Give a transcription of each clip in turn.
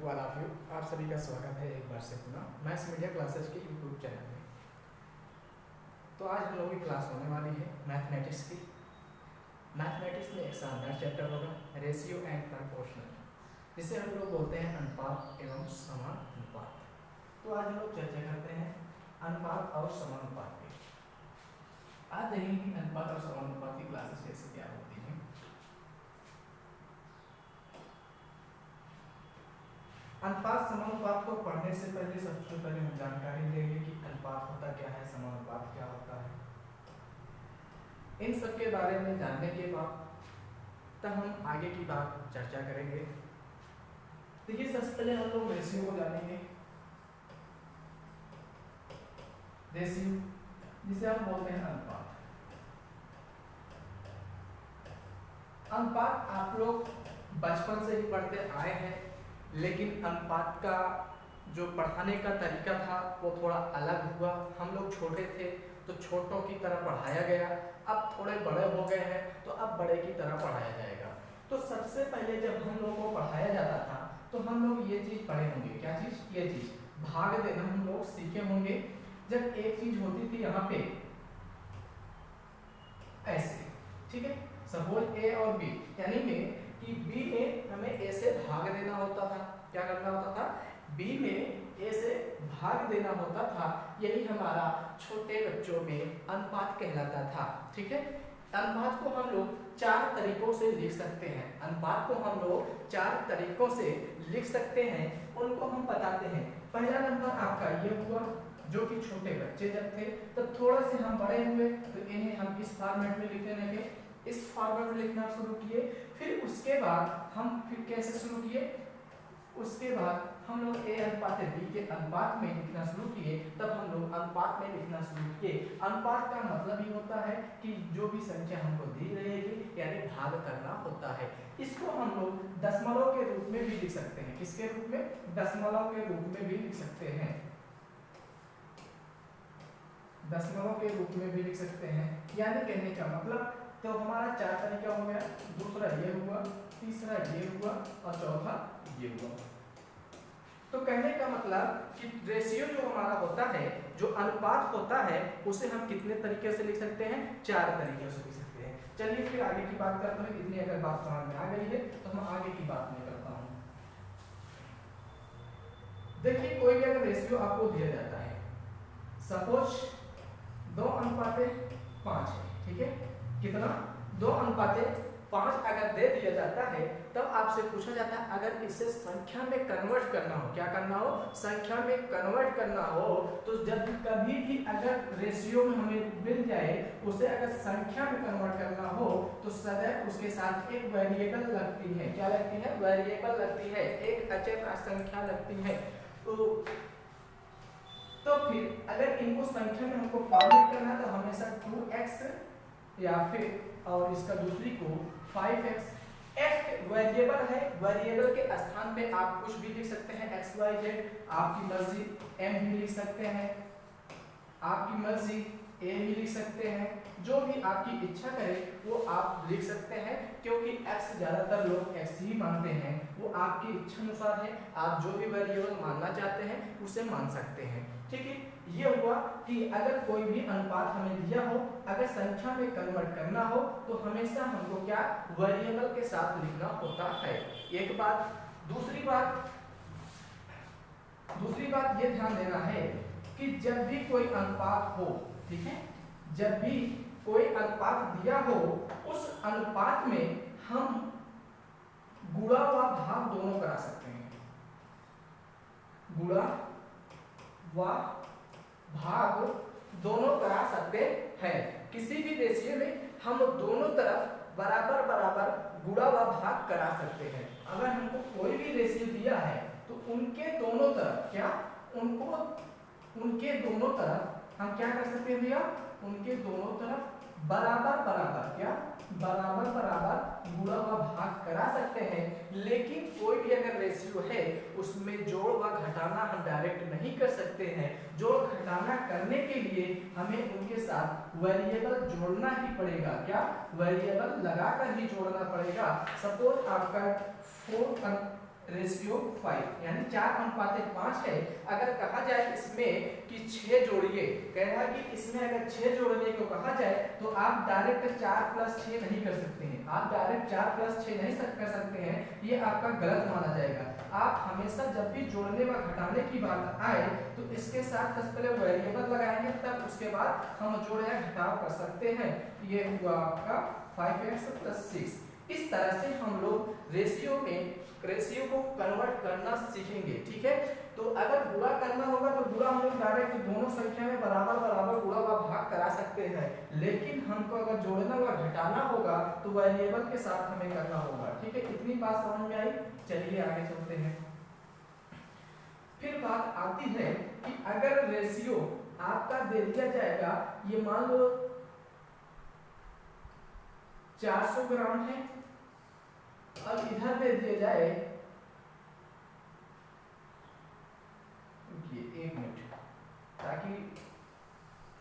To all of you. आप सभी का स्वागत है एक बार से पुनः मैथ्स मीडिया क्लासेस के यूट्यूब चैनल में। तो आज हम लोगों की क्लास होने वाली है मैथमेटिक्स की। मैथमेटिक्स में एक शानदार चैप्टर होगा रेशियो एंड प्रोपोर्शनल, जिसे हम लोग बोलते हैं अनुपात एवं समानुपात। तो आज हम लोग चर्चा करते हैं अनुपात और समानुपात की। आज देखेंगे कि अनुपात और समानुपात की क्लासेस कैसे क्या होती हैं। अनुपात समानुपात को पढ़ने से पहले सबसे पहले हम जानकारी लेंगे कि अनुपात होता क्या है, समानुपात क्या होता है। इन सब के बारे में जानने के बाद तब हम आगे की बात चर्चा करेंगे। देखिए, सबसे पहले हम लोग रेशियो को जानेंगे। रेशियो जिसे हम बोलते हैं अनुपात। अनुपात आप लोग बचपन से ही पढ़ते आए हैं, लेकिन अनुपात का जो पढ़ाने का तरीका था वो थोड़ा अलग हुआ। हम लोग छोटे थे तो छोटों की तरह पढ़ाया गया, अब थोड़े बड़े हो गए हैं तो अब बड़े की तरह पढ़ाया जाएगा। तो सबसे पहले जब हम लोगों को पढ़ाया जाता था तो हम लोग ये चीज़ पढ़े होंगे, क्या चीज़, ये चीज़ भाग देना हम लोग सीखे होंगे। जब एक चीज़ होती थी यहाँ पे ऐसे, ठीक है, सपोज ए और बी, यानी में कि बी में हमें ए से भाग देना होता था। क्या करना होता था, बी में ए से भाग देना होता था। यही हमारा छोटे बच्चों में अनुपात कहलाता था। ठीक है, अनुपात को हम लोग चार तरीकों से लिख सकते हैं। अनुपात को हम लोग चार तरीकों से लिख सकते हैं, उनको हम बताते हैं। पहला नंबर आपका ये हुआ, जो कि छोटे बच्चे जब थे तब थोड़ा से हम बड़े हुए तो इन्हें हम इस फॉर्मेट में लिखने लगे, इस फॉर्मेट में लिखना शुरू किए। फिर उसके बाद हम फिर कैसे शुरू किए, उसके बाद हम लोग ए अनुपात बी के अनुपात में लिखना शुरू किए। तब हम लोग अनुपात में लिखना शुरू किए। अनुपात का मतलब ही होता है कि जो भी संख्या हमको दी रहेगी यानी भाग करना होता है। इसको हम लोग दशमलव के रूप में भी लिख सकते हैं। किसके रूप में, दशमलव के रूप में भी लिख सकते हैं। दशमलव के रूप में भी लिख सकते हैं। यानी कहने का मतलब तो हमारा चार तरीका हो गया, दूसरा ये हुआ, तीसरा ये हुआ और चौथा ये हुआ। तो कहने का मतलब कि रेशियो जो हमारा होता है, जो अनुपात होता है, उसे हम कितने तरीके से लिख सकते हैं, चार तरीके से लिख सकते हैं। चलिए फिर आगे की बात करते हैं। इतनी अगर बात समझ में आ गई है तो हम आगे की बात में करता हूँ। देखिए, कोई भी अगर रेशियो आपको दिया जाता है, सपोज 2:5 है, ठीक है, कितना, 2:5 अगर दे दिया जाता है तब आपसे पूछा जाता है अगर इसे संख्या में कन्वर्ट करना हो, क्या करना हो, संख्या में कन्वर्ट करना हो, तो जब कभी भी अगर रेशियो में हमें मिल जाए उसे अगर संख्या में कन्वर्ट करना हो तो सदैव उसके साथ एक वेरिएबल लगती है। क्या लगती है, वेरिएबल लगती है, एक अचर संख्या लगती है। तो फिर अगर इनको संख्या में हमको फॉर्मेट करना है तो हमेशा 2x या फिर और इसका दूसरी को 5x। x वेरिएबल है, वेरिएबल के स्थान पे आप कुछ भी लिख सकते हैं, x y z, आपकी मर्जी m भी लिख सकते हैं, आपकी मर्जी a भी लिख सकते हैं, जो भी आपकी इच्छा करे वो आप लिख सकते हैं। क्योंकि x ज्यादातर लोग x ही मानते हैं, वो आपकी इच्छा अनुसार है, आप जो भी वेरिएबल मानना चाहते हैं उसे मान सकते हैं। ठीक है, ये हुआ कि अगर कोई भी अनुपात हमें दिया हो, अगर संख्या में कन्वर्ट करना हो तो हमेशा हमको क्या, वेरिएबल के साथ लिखना होता है। एक बात, दूसरी बात ये ध्यान देना है कि जब भी कोई अनुपात हो, ठीक है, जब भी कोई अनुपात दिया हो उस अनुपात में हम गुणा व भाग दोनों करा सकते हैं। गुणा व भाग दोनों करा सकते हैं। किसी भी रेशियो में हम दोनों तरफ बराबर बराबर गुणा व भाग करा सकते हैं। अगर हमको कोई भी रेशियो दिया है तो उनके दोनों तरफ क्या, उनके दोनों तरफ हम क्या कर सकते हैं भैया, उनके दोनों तरफ बराबर बराबर क्या, बराबर बराबर गुणा व भाग करा सकते हैं। लेकिन कोई भी अगर रेशियो है उसमें जोड़ व घटाना हम डायरेक्ट नहीं कर सकते हैं। जोड़ घटाना करने के लिए हमें उनके साथ वेरिएबल जोड़ना ही पड़ेगा। क्या, वेरिएबल लगाकर ही जोड़ना पड़ेगा। सपोज आपका 4 रेशियो 5 यानी 4:5 है। अगर कहा जाए इसमें कि 6 जोड़िए, कह रहा है कि इसमें अगर 6 जोड़ने को कहा जाए तो आप डायरेक्ट 4 + 6 नहीं कर सकते हैं, आप डायरेक्ट 4 + 6 नहीं कर सकते हैं, ये आपका गलत माना जाएगा। आप हमेशा जब भी जोड़ने व घटाने की बात आए तो इसके साथ पहले वेरिएबल लगाएंगे, तब उसके बाद हम जोड़ या घटाव कर सकते हैं। ये हुआ आपका 5x + 6। इस तरह से हम लोग रेशियो को कन्वर्ट करना सीखेंगे, ठीक है। तो अगर गुणा करना होगा तो गुणा हम लोग डायरेक्ट दोनों संख्या में बराबर बराबर गुणा व भाग करा सकते हैं, लेकिन हमको अगर जोड़ना व घटाना होगा तो वेरिएबल के साथ हमें करना होगा, ठीक है। इतनी बात समझ में आई। चलिए आगे चलते हैं। फिर बात आती है कि अगर रेशियो आपका दे दिया जाएगा, ये मान लो 400 ग्राम है, अब इधर दे दिया जाए, रुकिए 1 मिनट ताकि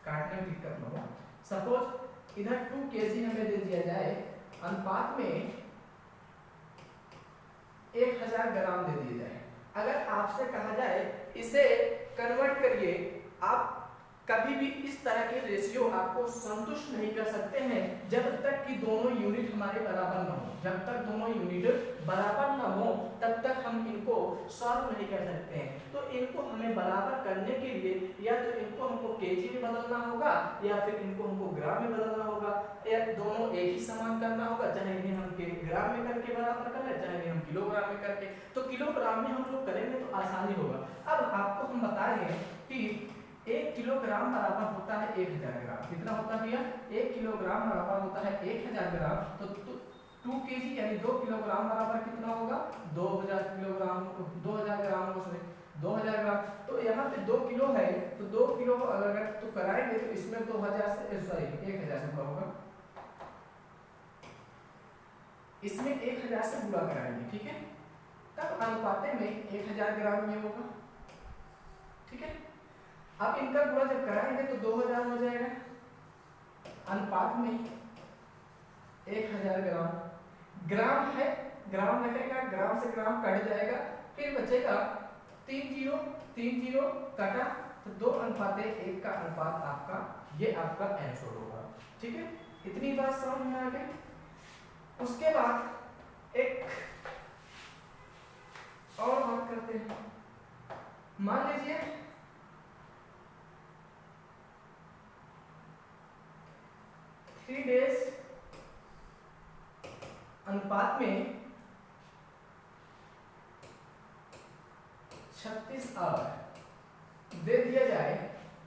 काटने में दिक्कत ना हो। सपोज इधर 2 kg हमें दे दिया जाए, अनुपात में 1000 ग्राम दे दिया जाए। अगर आपसे कहा जाए इसे कन्वर्ट करिए, आप कभी भी इस तरह के रेशियो आपको संतुष्ट नहीं कर सकते हैं जब तक कि दोनों यूनिट हमारे बराबर न हो। जब तक दोनों यूनिट बराबर न हो तब तक हम इनको सॉल्व नहीं कर सकते हैं। तो इनको हमें बराबर करने के लिए या तो इनको हमको केजी में बदलना होगा या फिर इनको हमको ग्राम में बदलना होगा, या दोनों एक ही समान करना होगा, चाहे इन्हें हम ग्राम में करके बराबर कर ले, चाहे इन्हें हम किलोग्राम में करके। तो किलोग्राम में हम लोग करेंगे तो आसानी होगा। अब आपको हम बता रहे हैं कि 1 किलोग्राम बराबर होता है 1000 ग्राम। कितना होता है भैया? 1 किलोग्राम बराबर होता है 1000 ग्राम। तो 2 kg यानी 2 किलोग्राम बराबर कितना होगा? 2000 किलोग्राम, 2000 ग्राम हो, सॉरी 2000 ग्राम। तो यहाँ पे 2 किलो है, तो 2 किलो अगर तो कराएंगे तो इसमें 2000 से, सॉरी 1000 से गुणा होगा, इसमें 1000 से गुणा कराएंगे, ठीक है। तब अनुपाते में 1000 ग्राम ये होगा, ठीक है। अब इनका गुणा जब कराएंगे तो 2000 हो जाएगा, अनुपात में 1000 ग्राम। ग्राम है, ग्राम लगेगा, ग्राम से ग्राम कट जाएगा, फिर बचेगा 30 कटा तो 2:1 का अनुपात आपका, ये आपका आंसर होगा, ठीक है। इतनी बात समझ में आ गई। उसके बाद एक और बात करते हैं। मान लीजिए 3 डेज अनुपात में 36 आवर दे दिया जाए,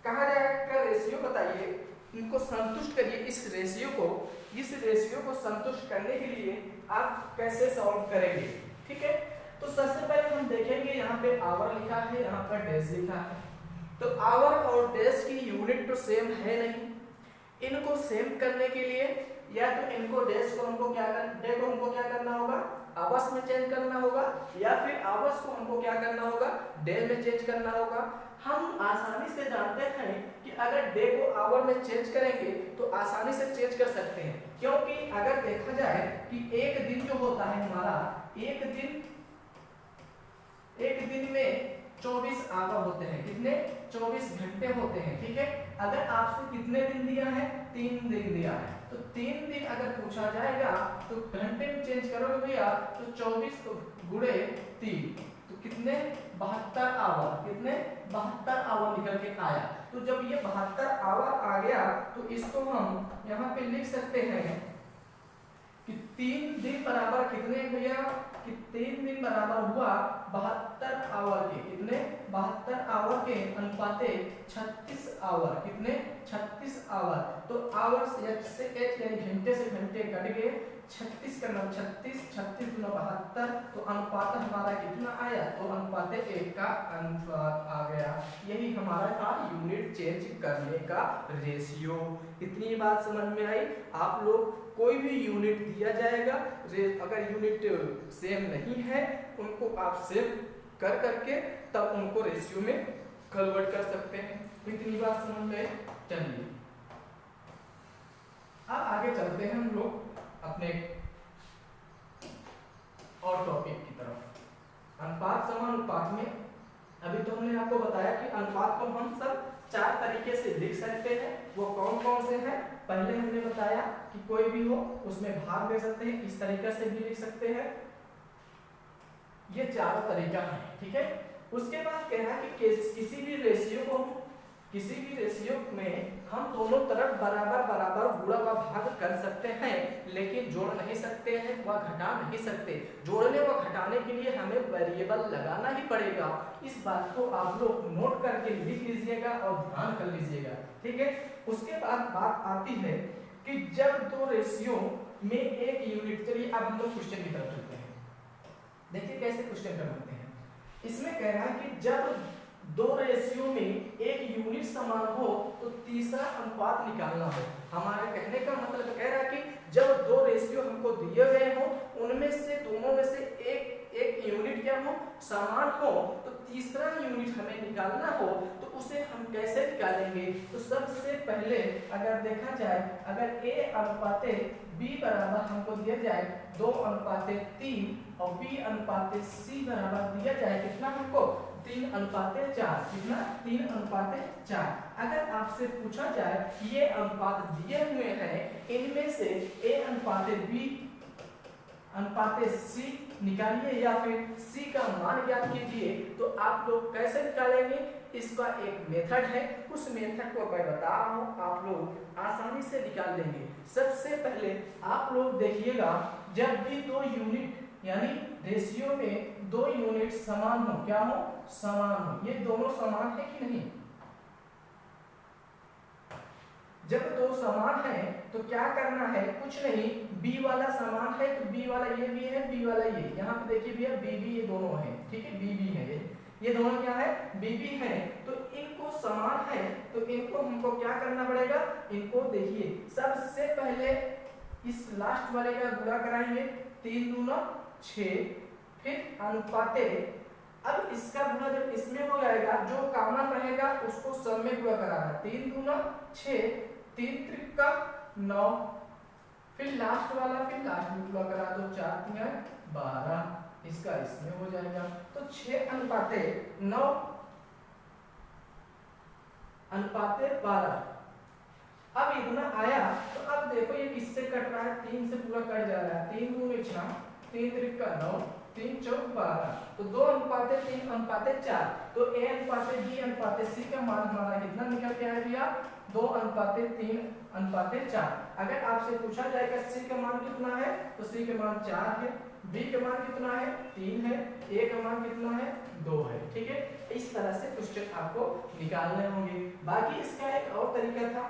कहा जाएगा रेशियो बताइए, इनको संतुष्ट करिए। इस रेशियो को संतुष्ट करने के लिए आप कैसे सॉल्व करेंगे, ठीक है। तो सबसे पहले हम देखेंगे, यहाँ पे आवर लिखा है, यहाँ पर डेज लिखा है। तो आवर और डेज की यूनिट तो सेम है नहीं, इनको सेम करने के लिए या तो इनको डेज को हमको क्या करना होगा, आवर्स में चेंज करना होगा, या फिर आवर्स को हमको क्या करना होगा, डे में चेंज करना होगा। हम आसानी से जानते हैं कि अगर डे को आवर में चेंज करेंगे तो आसानी से चेंज कर सकते हैं, क्योंकि अगर देखा जाए कि एक दिन जो होता है हमारा, एक दिन में 24 आवर होते हैं, कितने? 24 घंटे होते हैं, ठीक है। अगर आपसे कितने दिन दिया है? 3 दिन दिया है, तो 3 दिन अगर पूछा जाएगा तो घंटे में चेंज करोगे भैया तो 24 गुणे 3 तो कितने? 72 आवर। कितने? 72 आवर निकल के आया। तो जब ये 72 आवर आ गया तो इसको हम यहाँ पे लिख सकते हैं कि 3 दिन बराबर कितने भैया, कि 3 दिन बराबर हुआ 72 आवर के, कितने? 72 आवर के अनुपाते 36 आवर, कितने? 36 आवर। तो आवर्स से एच यानी घंटे से घंटे कट गए, 36 का मतलब 36 गुना 72, तो अनुपात हमारा कितना आया? तो अनुपात 1 का अनुपात आ गया। यही हमारा था यूनिट चेंज करने का रेशियो। इतनी बात समझ में आई। आप लोग कोई भी यूनिट दिया जाएगा, अगर यूनिट सेम नहीं है उनको आप सेम कर करके तब उनको रेशियो में कन्वर्ट कर सकते हैं। इतनी बात समझ में। चलिए अब आगे चलते हैं हम लोग अपने और टॉपिक की तरफ। अभी तो हमने आपको बताया कि अनुपात को हम सब 4 तरीके से लिख सकते हैं। वो कौन कौन से हैं? पहले हमने बताया कि कोई भी हो उसमें भाग दे सकते हैं, इस तरीके से भी लिख सकते हैं। ये चारों तरीका है, ठीक है। उसके बाद कह रहा है कि किसी भी रेशियो में हम दोनों तरफ बराबर बराबर गुणा व भाग कर सकते हैं, लेकिन जोड़ नहीं सकते हैं व घटा नहीं सकते। जोड़ने व घटाने के लिए हमें वेरिएबल लगाना ही पड़ेगा। इस बात को आप लोग नोट करके लिख लीजिएगा और ध्यान कर लीजिएगा, ठीक है। उसके बाद बात आती है कि जब दो रेशियो में एक यूनिट, चलिए अब हम लोग क्वेश्चन की तरफ चलते हैं। देखिए कैसे क्वेश्चन करते हैं। इसमें कह रहा है कि जब दो रेशियो में एक यूनिट समान हो तो तीसरा अनुपात निकालना हो। हमारे कहने का मतलब कह रहा है कि जब दो रेशियो हमको दिए गए हो, उनमें से दोनों में से एक यूनिट क्या हो, समान हो, तो तीसरा यूनिट हमें निकालना हो तो उसे हम कैसे निकालेंगे? तो सबसे पहले अगर देखा जाए, अगर a अनुपाते b बराबर हमको दिया जाए 2:3 और b अनुपाते c बराबर दिया जाए कितना हमको 3:4, कितना 3:4। अगर आपसे पूछा जाए ये अनुपात दिए हुए हैं, इनमें से a अनुपाते b अनुपाते c निकालिए या फिर c का मान ज्ञात कीजिए, तो आप लोग कैसे निकालेंगे? इसका एक मेथड है, उस मेथड को मैं बता रहा हूँ, आप लोग आसानी से निकाल लेंगे। सबसे पहले आप लोग देखिएगा, जब भी दो यूनिट यानी रेशियो में दो यूनिट समान हो, क्या हो, समान हो, ये दोनों समान है कि नहीं? जब दो समान है तो क्या करना है? कुछ नहीं, b वाला समान है तो b वाला ये भी है, b वाला ये, यहाँ पे देखिए भैया b भी ये दोनों है, ठीक है, b भी है, ये दोनों क्या है, b भी है, तो इनको समान है तो इनको हमको क्या करना पड़ेगा? इनको देखिए सबसे पहले इस लास्ट वाले का गुणा कराएंगे, 3 दूना 6, फिर अनुपाते, अब इसका गुणा जब इसमें हो जाएगा, जो कॉमन रहेगा उसको सब में गुणा कराना, 3 दूना 6, 3 त्रिका 9, फिर लास्ट वाला फिर लास्ट में गुणा करा दो, 4 3 12, इसका इसमें हो जाएगा, तो 6:9 अनुपाते 12। अब इतना आया तो अब देखो ये किससे कट रहा है? 3 से पूरा कट जा रहा है, 3 दूनी 6, 3 त्रिका 9, 3 चौक 12, तो 2:3:4, तो a अनुपाते b अनुपाते c का मान हमारा कितना निकल के आया भैया? 2:3:4। अगर आपसे पूछा जाएगा c का मान कितना है, तो c का मान 4 है, b का मान कितना है? 3 है, a का मान कितना है? 2 है, ठीक है। इस तरह से क्वेश्चन आपको निकालने होंगे। बाकी इसका एक और तरीका था,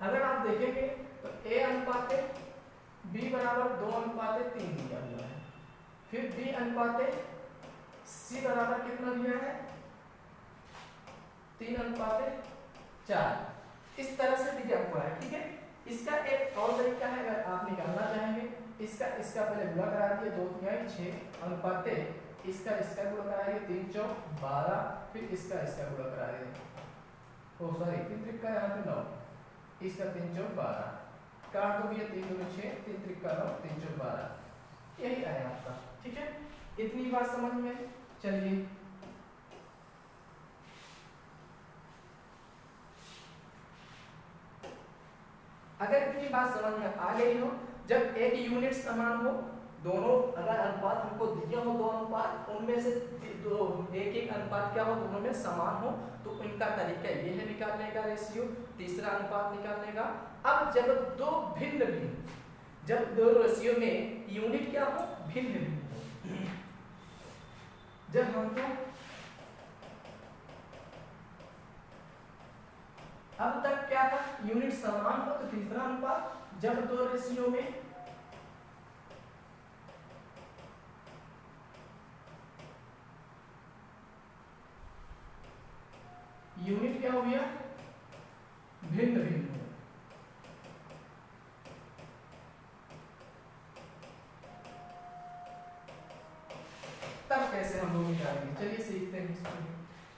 अगर आप देखेंगे तो a अनुपाते b बराबर 2:3 दिया हुआ है, फिर b अनुपाते c बराबर कितना दिया है? 3:4, इस तरह से दिया हुआ है, ठीक है। इसका एक और तरीका है, अगर आप निकालना चाहेंगे, इसका पहले गुणा करा दिए, 2 3 6 अनुपाते इसका गुणा करा दिए, 3 चौक 12, फिर इसका गुणा करा दिए, ओ सॉरी 3 त्रिका यहाँ पे 9, इसका 3 चौक 12, काट दो भैया, 3 दूनी 6, 3 त्रिका 9, 3 चौक 12, यही आया आपका, ठीक है। इतनी बात समझ में? चलिए अगर इतनी बात समझ में आ गई हो, जब एक यूनिट समान हो, दोनों अगर अनुपात हमको दिए हो, दो अनुपात, उनमें से एक अनुपात क्या हो, दोनों में समान हो, तो इनका तरीका ये है निकालने का रेशियो, तीसरा अनुपात निकालने का। अब जब दो रेशियो में यूनिट क्या हो, भिन्न भिन्न हो, जब हमको अब तक क्या था, यूनिट समान हो तो तीसरा अनुपात, जब दो रेशियो में यूनिट क्या हो गया, भिन्न भिन्न हो, तब कैसे हम लोग निकालेंगे? चलिए सीखते हैं इसको।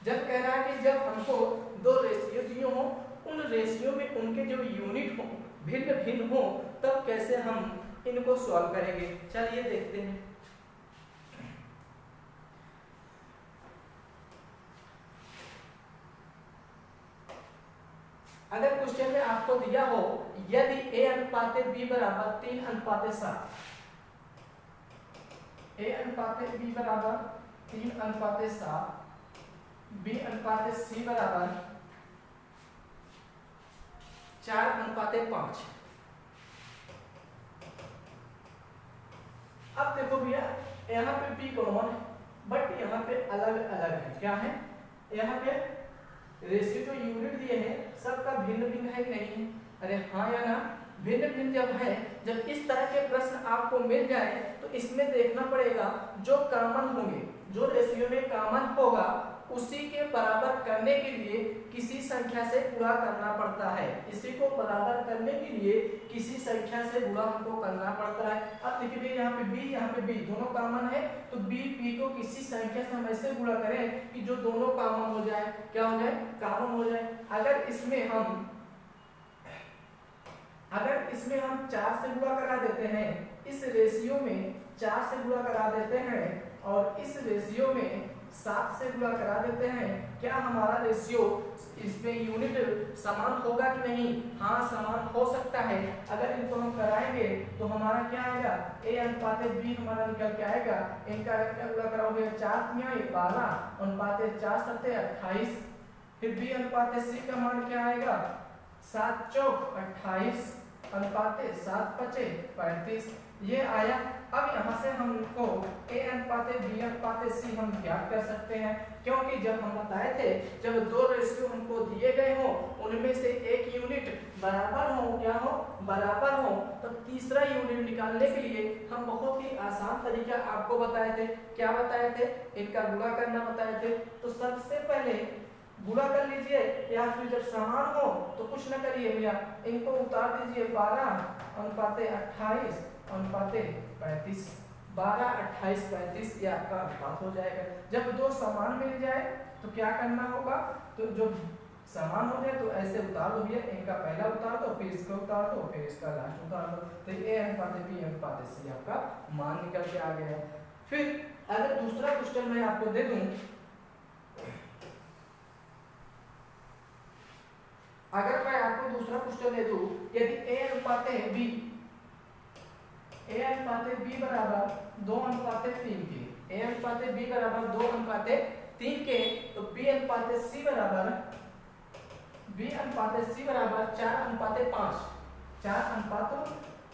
जब कह रहा है कि जब हमको दो रेशियो दिए हो, उन रेशियो में उनके जो यूनिट हो भिन्न भिन्न हो, तब कैसे हम इनको सॉल्व करेंगे? चलिए देखते हैं। आपको दिया हो यदि a अनुपात b बराबर 3 अनुपात 7, a अनुपात b बराबर 3 अनुपात 7, b अनुपात c बराबर 4 अनुपात 5। अब देखो भैया यहाँ पे b कॉमन है बट यहाँ पे अलग अलग है। क्या है? यहाँ पे रेशियो जो यूनिट दिए हैं सबका भिन्न भिन्न है कि नहीं है? अरे हाँ या ना? भिन्न भिन्न जब है, जब इस तरह के प्रश्न आपको मिल जाए तो इसमें देखना पड़ेगा जो कॉमन होंगे, जो रेशियो में कॉमन होगा उसी के बराबर करने के लिए किसी संख्या से गुणा करना पड़ता है। इसी को बराबर करने के लिए किसी संख्या से गुणा हमको करना पड़ता है। अब देखिए यहाँ पे b, यहाँ पे b दोनों कॉमन है तो b p को किसी संख्या से हम ऐसे गुणा करें कि जो दोनों कॉमन हो जाए। क्या हो जाए? कॉमन हो जाए। अगर इसमें हम 4 से गुणा करा देते हैं, इस रेशियो में 4 से गुणा करा देते हैं और इस रेशियो में 7 से गुणा करा देते हैं, क्या हमारा रेशियो इसमें यूनिट समान होगा कि नहीं? हाँ, समान हो सकता है। अगर इनको हम कराएंगे तो हमारा क्या आएगा? a अनुपात b हमारा निकल के आएगा। इनका क्या गुणा कराओगे? 4 × 12 अनुपात 4 × 28। फिर b अनुपात c का मान क्या आएगा? 7 × 4 28 अनुपात 7 × 5 35। ये आया। अब यहाँ से हमको a अनुपात b अनुपात c हम ज्ञात कर सकते हैं, क्योंकि जब हम बताए थे जब दो रेशियो हमको दिए गए हो उनमें से एक यूनिट बराबर हो, क्या हो? बराबर हो, तब तीसरा यूनिट निकालने के लिए हम बहुत ही आसान तरीका आपको बताए थे। क्या बताए थे? इनका गुणा करना बताए थे। तो सबसे पहले गुणा कर लीजिए या फिर जब समान हो तो कुछ न करिए भैया, इनको उतार दीजिए 12 अनुपात 28 अनुपात 35। 12 28 35 ये आपका अनुपात हो जाएगा। जब दो समान मिल जाए तो क्या करना होगा? तो जो समान हो जाए तो ऐसे उतार दो भैया, इनका पहला उतार दो, फिर इसका उतार दो, फिर इसका लास्ट उतार दो। तो a अनुपात b अनुपात c आपका मान निकल के आ गया। फिर अगर दूसरा क्वेश्चन मैं आपको दे दूं, अगर मैं आपको दूसरा क्वेश्चन दे दूं, यदि a अनुपात b बराबर 2 अनुपात 3 के, a अनुपात b बराबर 2 अनुपात 3 के, तो b अनुपात c बराबर 4 अनुपात 5। 4 अनुपात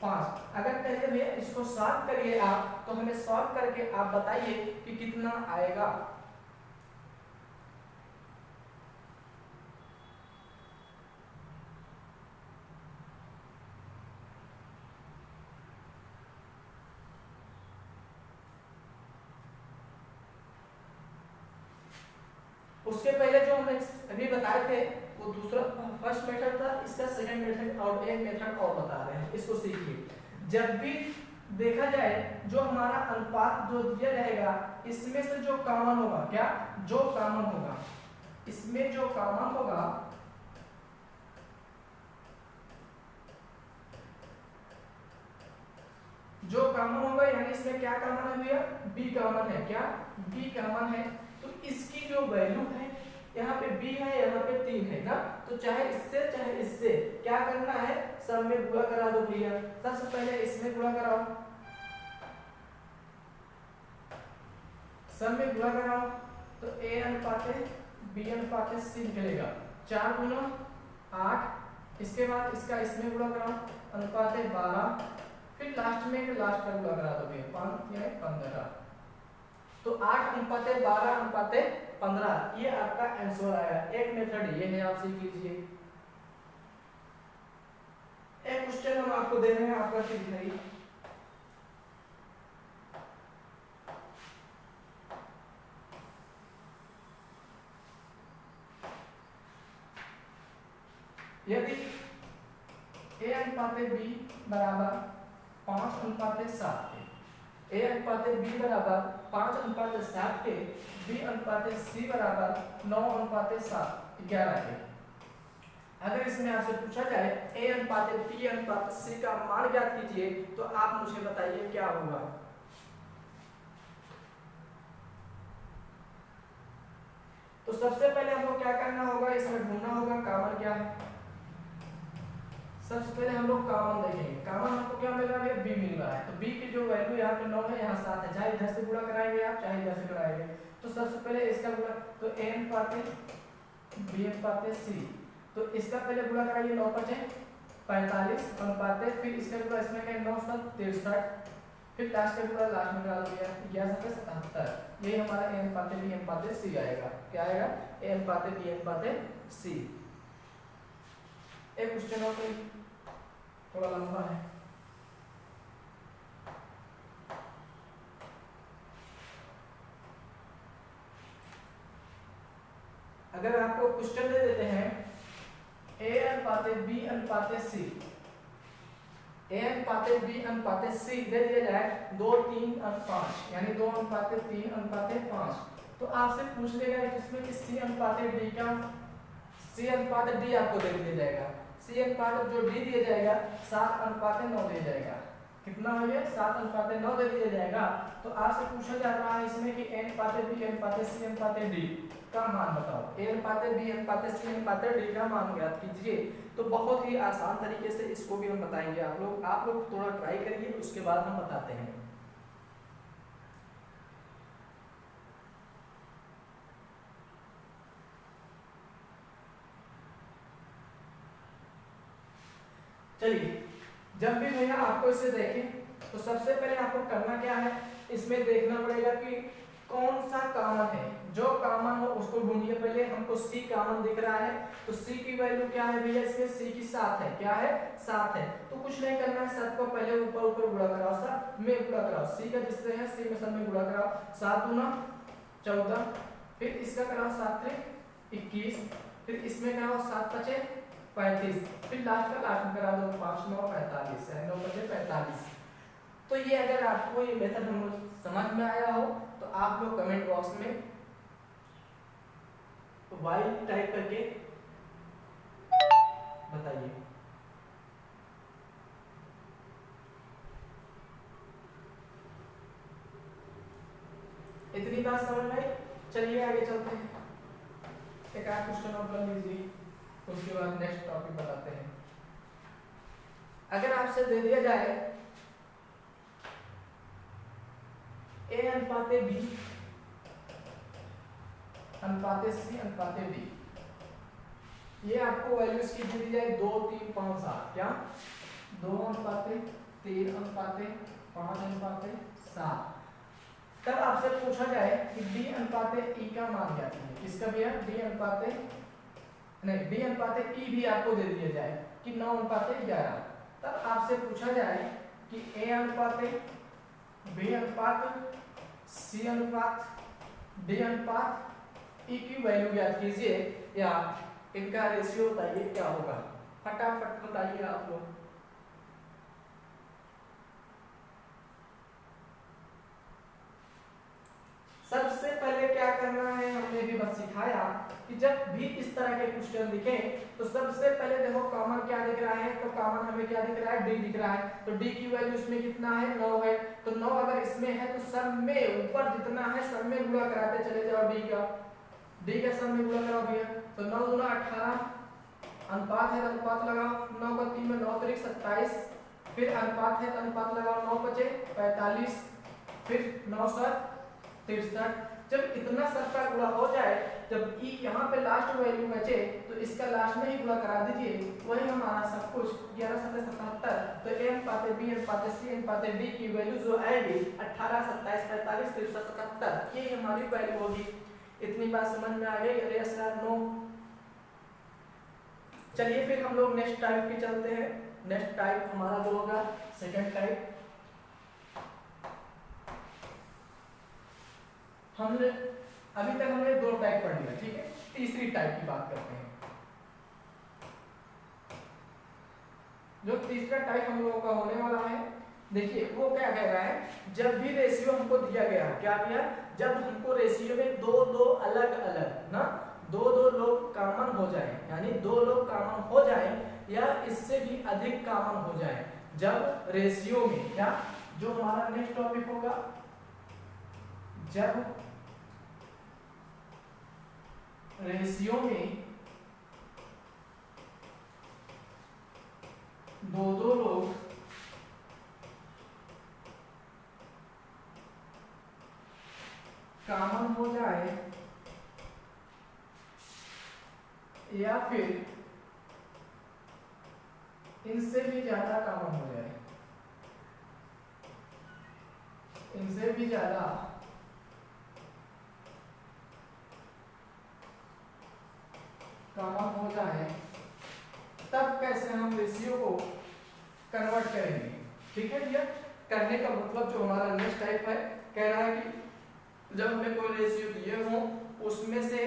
5। अगर पहले में इसको सॉल्व करिए आप, तो हमें सॉल्व करके आप बताइए कि कितना आएगा। उसके पहले जो हमने अभी बताए थे वो दूसरा फर्स्ट मेथड था, इसका सेकंड मेथड और एक मेथड और बता रहे हैं, इसको सीखिए। जब भी देखा जाए जो हमारा अनुपात जो दिया रहेगा इसमें से जो कॉमन होगा, क्या? जो कॉमन होगा, इसमें जो कॉमन होगा यानी इसमें क्या कॉमन है भैया? b कॉमन है। क्या? b कॉमन है। तो इसकी जो वैल्यू है, यहाँ पे b है, यहाँ पे 3 है ना, तो चाहे इससे क्या करना है? सब में गुणा करा दो भैया। सबसे पहले इसमें गुणा कराओ, सब में गुणा कराओ, तो a अनुपात b अनुपात c निकलेगा। 4 × 8, इसके बाद इसका इसमें गुणा कराओ अनुपात 12, फिर लास्ट में लास्ट का गुणा करा दो भैया, 5 या 15। तो 8 अनुपात 12 अनुपात 15 ये आपका आंसर आएगा। एक मेथड ये है, आप सीख लीजिए। एक क्वेश्चन हम आपको दे रहे हैं, आपका सीख नहीं। यदि a अनुपात b बराबर 5 अनुपात 7 के, a अनुपात b बराबर 5 अनुपात 7 के, b अनुपात c बराबर 9 अनुपात 7 11 के। अगर इसमें आपसे पूछा जाए a अनुपात b अनुपात c का मान ज्ञात कीजिए, तो आप मुझे बताइए क्या होगा। तो सबसे पहले हमको क्या करना होगा? इसमें ढूंढना होगा कॉमन क्या है। सबसे पहले हम लोग कॉमन देखेंगे। कॉमन हमको क्या मिल रहा है? बी मिल रहा है। तो बी की जो वैल्यू यहाँ पे 9 है, यहाँ 7 है। चाहे इधर से गुणा कराएंगे आप, चाहे इधर से कराएंगे। तो सबसे पहले इसका गुणा, तो a अनुपाते b अनुपाते c, तो इसका पहले गुणा कराइए। 9 5 45 अनुपाते, फिर इसका गुणा इसमें है 9 7 63, फिर लास्ट का गुणा लास्ट में करा दिया 11 77। यही हमारा a अनुपाते b अनुपाते c आएगा। क्या आएगा? a अनुपाते b अनुपाते c। एक क्वेश्चन और कोई थोड़ा लंबा है। अगर आपको क्वेश्चन दे देते हैं a अनुपाते b अनुपाते c, a अनुपाते b अनुपाते c दे दिया जाए 2 3 और 5, यानी 2 अनुपाते 3 अनुपाते 5, तो आपसे पूछ लेगा इसमें कि c अनुपाते d का, c अनुपाते d आपको दे दिया जाएगा। c अनुपात जो d दिया जाएगा 7 अनुपाते 9 दिया जाएगा। कितना हो गया? 7 अनुपाते 9 दे दिया जाएगा। तो आपसे पूछा जा रहा है इसमें कि a अनुपाते b अनुपाते c अनुपाते d का मान बताओ। a अनुपाते b अनुपाते c अनुपाते d का मान ज्ञात कीजिए। तो बहुत ही आसान तरीके से इसको भी हम बताएंगे। आप लोग थोड़ा ट्राई करिए, उसके बाद हम बताते हैं। चलिए, जब भी भैया आपको इसे देखें तो सबसे पहले आपको करना क्या है, इसमें देखना पड़ेगा कि कौन सा कॉमन है। जो कॉमन हो उसको ढूंढिए। पहले हमको c कॉमन दिख रहा है, तो c की वैल्यू क्या है भैया? इसमें c की 7 है। क्या है? 7 है। तो कुछ नहीं करना है, 7 को पहले ऊपर ऊपर गुणा कराओ, सब में गुणा कराओ। c का जिससे है c में सब में गुणा कराओ। 7 दूना 14, फिर इसका कराओ 7 3 21, फिर इसमें कराओ 7 5 35, फिर लास्ट का लास्ट में करा दो 5 9 45, 9 5 45। तो ये अगर आपको ये मेथड हम समझ में आया हो तो आप लोग कमेंट बॉक्स में y टाइप करके बताइए। इतनी बात समझ में आई? चलिए आगे चलते हैं। एक आध क्वेश्चन और कर लीजिए, उसके बाद नेक्स्ट टॉपिक बताते हैं। अगर आपसे दे दिया जाए a अनुपाते b अनुपाते c अनुपाते d, ये आपको वैल्यूज की दे दी जाए 2 3 5 7, क्या 2 अनुपाते 3 अनुपाते 5 अनुपाते 7, तब आपसे पूछा जाए कि d अनुपाते e का मान क्या है। किसका भैया? d अनुपाते नहीं, d अनुपाते e भी आपको दे दिया जाए कि 9 अनुपाते 11, तब आपसे पूछा जाए कि a अनुपाते b अनुपात c अनुपात d अनुपात e की वैल्यू ज्ञात कीजिए, या इनका रेशियो बताइए क्या होगा। फटाफट बताइए आप लोग। सबसे पहले क्या करना है, हमने भी बस सिखाया कि जब भी इस तरह के क्वेश्चन दिखे तो सबसे पहले देखो कॉमन क्या दिख रहा है। तो कॉमन हमें क्या दिख रहा है? d दिख रहा है। तो d की वैल्यू इसमें कितना है? 9 है। तो 9 अगर इसमें है तो सब में ऊपर जितना है सब में गुणा कराते चले जाओ। d का सब में गुणा कराओ भैया। तो 9 गुना 18, अनुपात है अनुपात लगाओ, 9 का 3 में 9 3 27, फिर अनुपात है अनुपात लगाओ, 9 5 45, फिर 9 7 63। जब इतना सबका गुणा हो जाए, जब e यहाँ पे लास्ट वैल्यू बचे तो इसका लास्ट में ही गुणा करा दीजिए, वही हमारा सब कुछ 11 7 77। तो a अनुपाते b अनुपाते c अनुपाते d की वैल्यू जो आएगी 18 27 45 63 77, ये हमारी वैल्यू होगी। इतनी बात समझ में आ गई? अरे सर नो। चलिए फिर हम लोग नेक्स्ट टाइप पे चलते हैं। नेक्स्ट टाइप हमारा जो होगा सेकंड टाइप। हमने अभी तक हमने 2 टाइप पढ़ लिया, ठीक है। तीसरी टाइप की बात करते हैं। जो तीसरा टाइप हम लोगों का होने वाला है, देखिए वो क्या कह रहा है, जब भी रेशियो हमको दिया गया, क्या दिया? जब हमको रेशियो में दो दो अलग अलग ना दो लोग कॉमन हो जाए, यानी 2 लोग कॉमन हो जाए या इससे भी अधिक कॉमन हो जाए, जब रेशियो में, क्या जो हमारा नेक्स्ट टॉपिक होगा, जब रेशियो में दो दो लोग कॉमन हो जाए या फिर इनसे भी ज्यादा कॉमन हो जाए, इनसे भी ज्यादा कॉमन हो जाए, तब कैसे हम रेशियो को कन्वर्ट करेंगे। ठीक है भैया, करने का मतलब जो हमारा नेक्स्ट टाइप है, कह रहा है कि जब हमें कोई रेशियो दिए हों उसमें से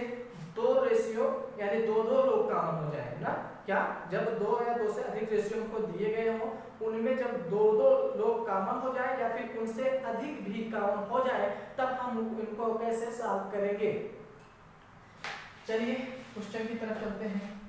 दो रेशियो यानी दो दो लोग कॉमन हो जाए ना, क्या जब दो या दो से अधिक रेशियो हमको दिए गए हों उनमें जब दो दो लोग कॉमन हो जाए या फिर उनसे अधिक भी कॉमन हो जाए तब हम इनको कैसे सॉल्व करेंगे। चलिए क्वेश्चन की तरफ चलते हैं।